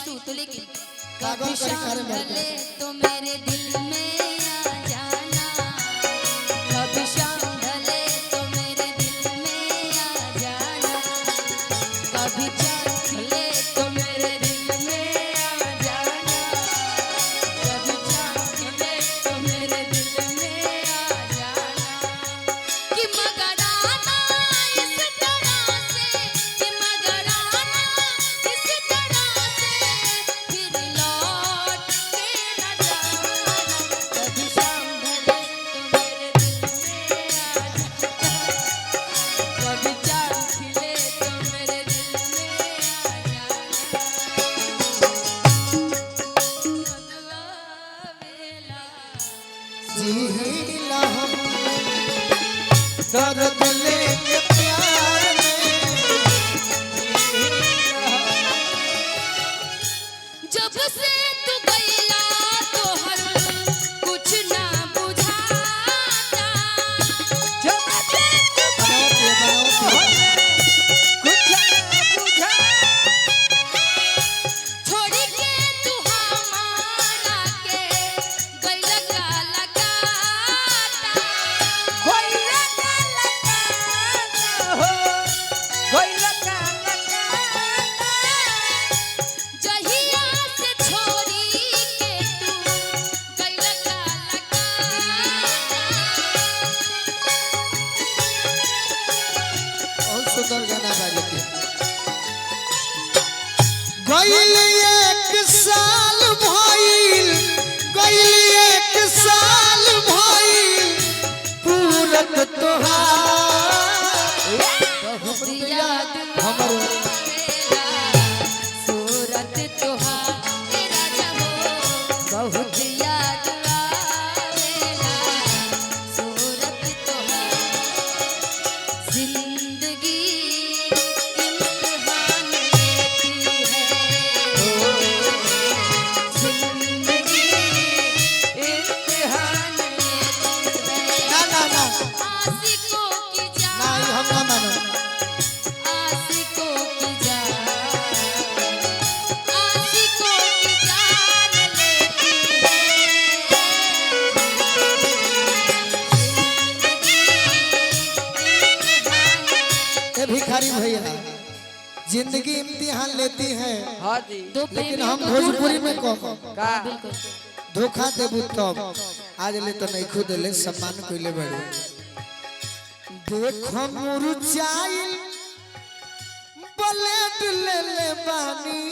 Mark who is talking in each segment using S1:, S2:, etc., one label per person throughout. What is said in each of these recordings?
S1: फरमाइश तो लेकिन कभी शाम ढले तो मेरे दिल में आ जाना, कभी शाम ढले तो मेरे दिल में आ जाना, कभी चांद खिले तो मेरे दिल में आ जाना, कभी चांद खिले तो मेरे दिल में आ जाना। कि मगर आना इस तरह से, कि मगर आना इस तरह से, फिर लौट के न जाना, कभी शाम ढले तो मेरे दिल में आ जाना, कभी चांद खिले तो मेरे दिल में आ
S2: जाना। दर्द लेके प्यार में
S1: जब से तू गईला तो हर कुछ ना बुझाता, जब से तू छोड़ के तू हमारा के गईला का लगाता, जहिया से छोड़ी के तू गईला का लगाता।
S2: बहुत सुंदर गाना गाने के गइल एक साल भइल, गइल एक साल भइल पूरत तोहार बहुत याद हमर
S1: सूरत तुहारा जहो बहुत याद आवेला, सूरत तुहारा जिंदगी इम्तिहान लेती है, जिंदगी इम्तिहान लेती है।
S2: ना ना ना
S1: आशिकों की
S2: ना
S1: जान,
S2: हम ना मानो।
S1: आशिकों की जान, आशिकों की जान लेती है,
S2: ए भिखारी भैया जिंदगी इम्तिहान लेती है,
S3: हाँ जी
S1: दो
S2: लेकिन
S1: प्रेमियों
S2: हम
S1: को दूर
S2: भोजपुरी में
S1: करने-
S2: कहो
S3: का
S1: बिल्कुल
S2: धोखा देबू तब आज ले तो नहीं खुद ले सम्मान कइले बड़े देखो मुरझाइल ब्लेड ले ले बानी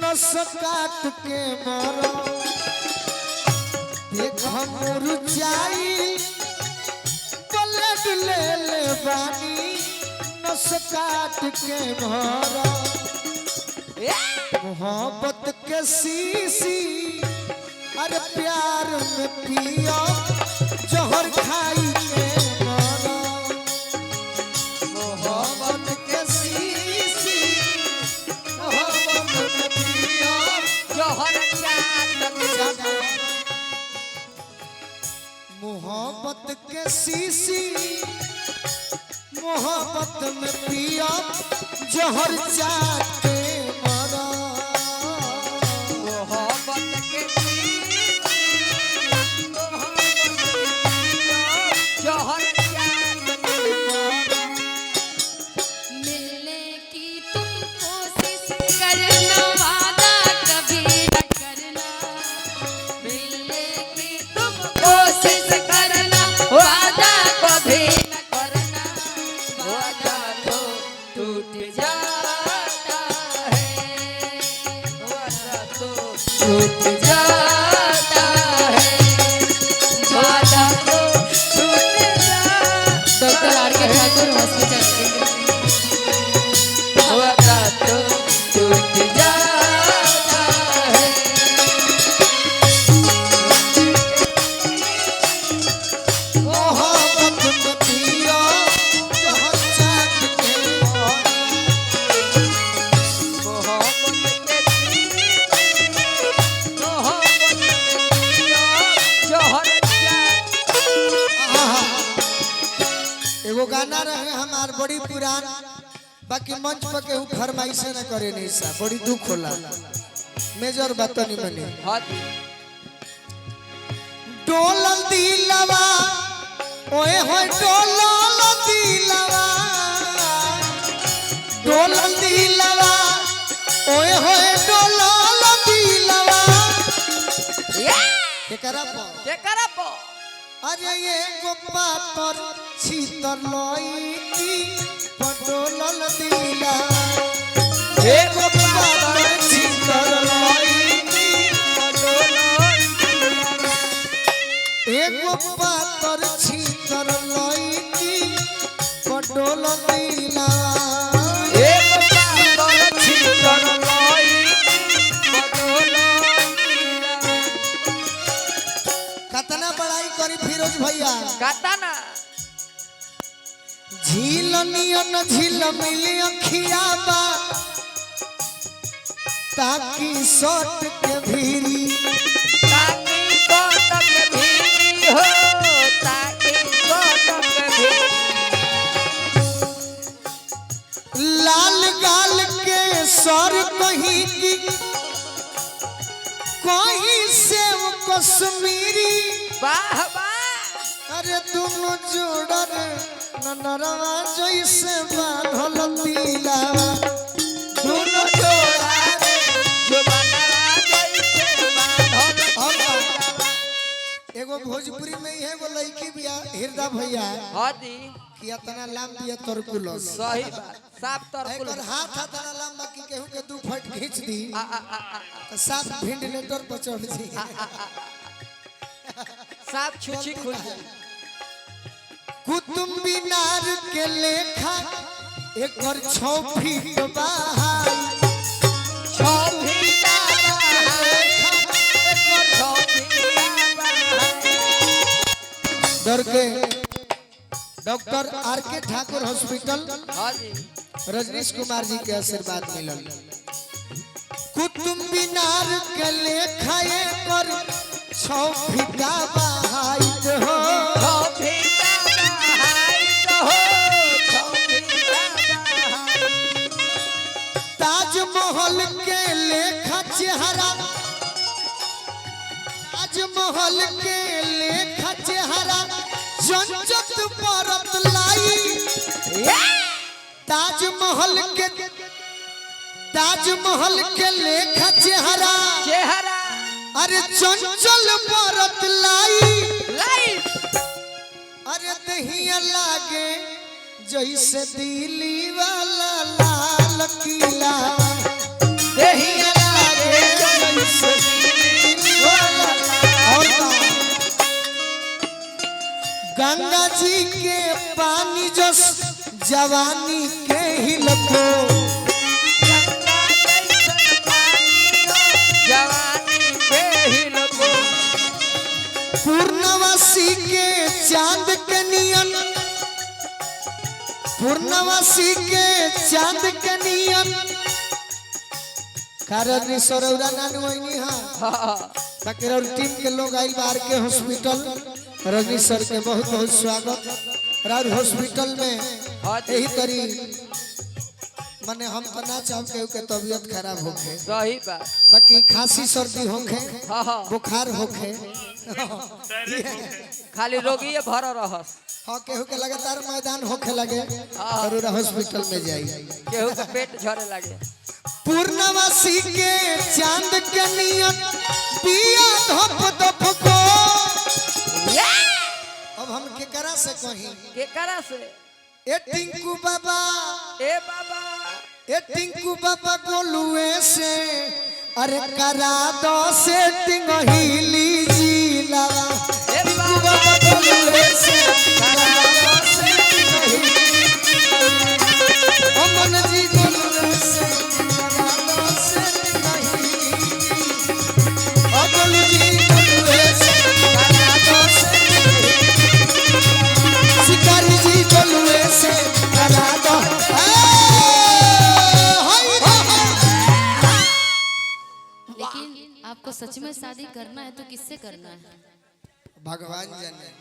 S2: नस काट के मरो देखो मुरझाइल ब्लेड ले ले बानी नस काट के मरो मोहब्बत के शीशी अरे प्यार में पियो जहर खाई के मरो मोहब्बत के शीशी मोहब्बत में पियो
S3: जोहर
S2: मोहब्बत के शीशी मोहब्बत में पियो जहर जाके मरो
S3: मोहब्बत के जोहर
S1: मिलने की तुम कोशिश करना, वादा कभी न करना, मिलने की तुम कोशिश करना, वादा कभी न करना, वादा तो
S3: टूट जाता है, वादा तो
S1: टूट जाता है, वादा तो
S3: टूट जाता
S1: डॉक्टर आर के ठाकुर हॉस्पिटल
S3: वादा तो टूट जाता है।
S2: मोहब्बत में पियो जहर जाके मरो
S3: मोहब्बत के मोहब्बत जोहर
S2: एगो गाना रहे हमार बड़ी पुरान बाकी मंच पर केहू फरमाइश न करे नहीं सा बड़ी दुख होला मेजर बतनी मनी
S3: हाँ जी
S2: डोलल दिलवा ओए होए डोलल दिलवा डोलल दिलवा ओए होए डोलल दिलवा के करब अरे ये गोपा तोर छीतर लई की डोलल दिलवा ए गोपा तोर छीतर लई की एगो पातर छीतर लईकी पटोल दिला
S3: एक पातर छीतर लईकी पटोल दिला
S2: कतना बड़ाई करी फिरोज भैया
S3: कातना
S2: झील नियन झील मिली अखिया बा ताकि सट के भीरी
S3: ताकि कोटक भी हो ताकि कोटक भी
S2: लाल गाल के सर कहीं की कहीं सेव कश्मीरी
S3: वाह वाह
S2: अरे दोनों जोड़र ननरवा जैसे बांधल दिला दोनों जोड़ा
S3: जो बनरा जैसे बांधल
S2: एगो भोजपुरी में ही एगो लड़की बिया हृदय भैया
S3: हाँ जी
S2: कि इतना लाम दिया तरकुलस
S3: सही बात साफ तरकुल
S2: एकर हाथ इतना लाम बाकी केहू के 2 फट खींच दी
S3: आ आ आ आ
S2: तो साफ वेंटिलेटर पर चढ़ जी
S3: साफ छुछी खुल जाए
S2: कुतुब मीनार के लेखा एकर 6 फीट बाहाई
S3: 6 फीट
S2: डर के डॉक्टर आर के ठाकुर हॉस्पिटल
S3: हाँ जी
S2: रजनीश कुमार जी के आशीर्वाद मिलल कुतुब मीनार के लेखा एकर 6 फीट बाहाई हो
S3: 6 फीट हाइट हो 6 फीट हाइट
S2: ताजमहल के लेखा चेहरा ताजमहल के लेखा चेहरा जंजत परत लाई ताजमहल के लेखा चेहरा
S3: चेहरा
S2: अरे चंचल परत लाई
S3: लाइट
S2: अरे दहिया लागे जैसे दिल्ली वाला लाल किला
S3: दहिया लागे जैसे दिल्ली वाला
S2: और गंगा जी के पानी जस जवानी के हिलको
S3: गंगा जैसन पानी जवानी के हिलको
S2: पूर्णवासी के चांद के नियन पूर्णवासी के चांद के नियन कारण सरौरा नानवैनी हां ताकि और टीम के लोग आइल बाहर के हॉस्पिटल रजनी सर के बहुत बहुत स्वागत राज हॉस्पिटल में यही तरी माने हम तो ना चाहब के तबीयत खराब होखे
S3: सही बात
S2: बाकी खांसी सर्दी होखे
S3: हाँ हाँ
S2: बुखार होखे
S3: खाली रोगी भर रहस
S2: हाँ केहू के लगातार मैदान होखे लगे जरूर हॉस्पिटल में जाई
S3: केहू के पेट झरे लगे
S2: पूर्णवासी के चांद के नियन पिया धप धप को अब हम केकरा से कहीं
S3: केकरा से
S2: ए टिंकू बाबा
S3: ए बाबा
S2: ए टिंकू बाबा गोलुए से अरे करा दो सेटिंग हिली जिला
S3: ए
S2: टिंकू
S3: बाबा
S2: बाबा गोलुए से करा दो सेटिंग हिली अमन जी गोलुए से करा दो सेटिंग हिली अमन जी गोलुए से करा दो सेटिंग शिकारी जी गोलुए से करा दो
S1: लेकिन आपको सच में शादी करना है तो किससे करना है?
S2: भगवान जाने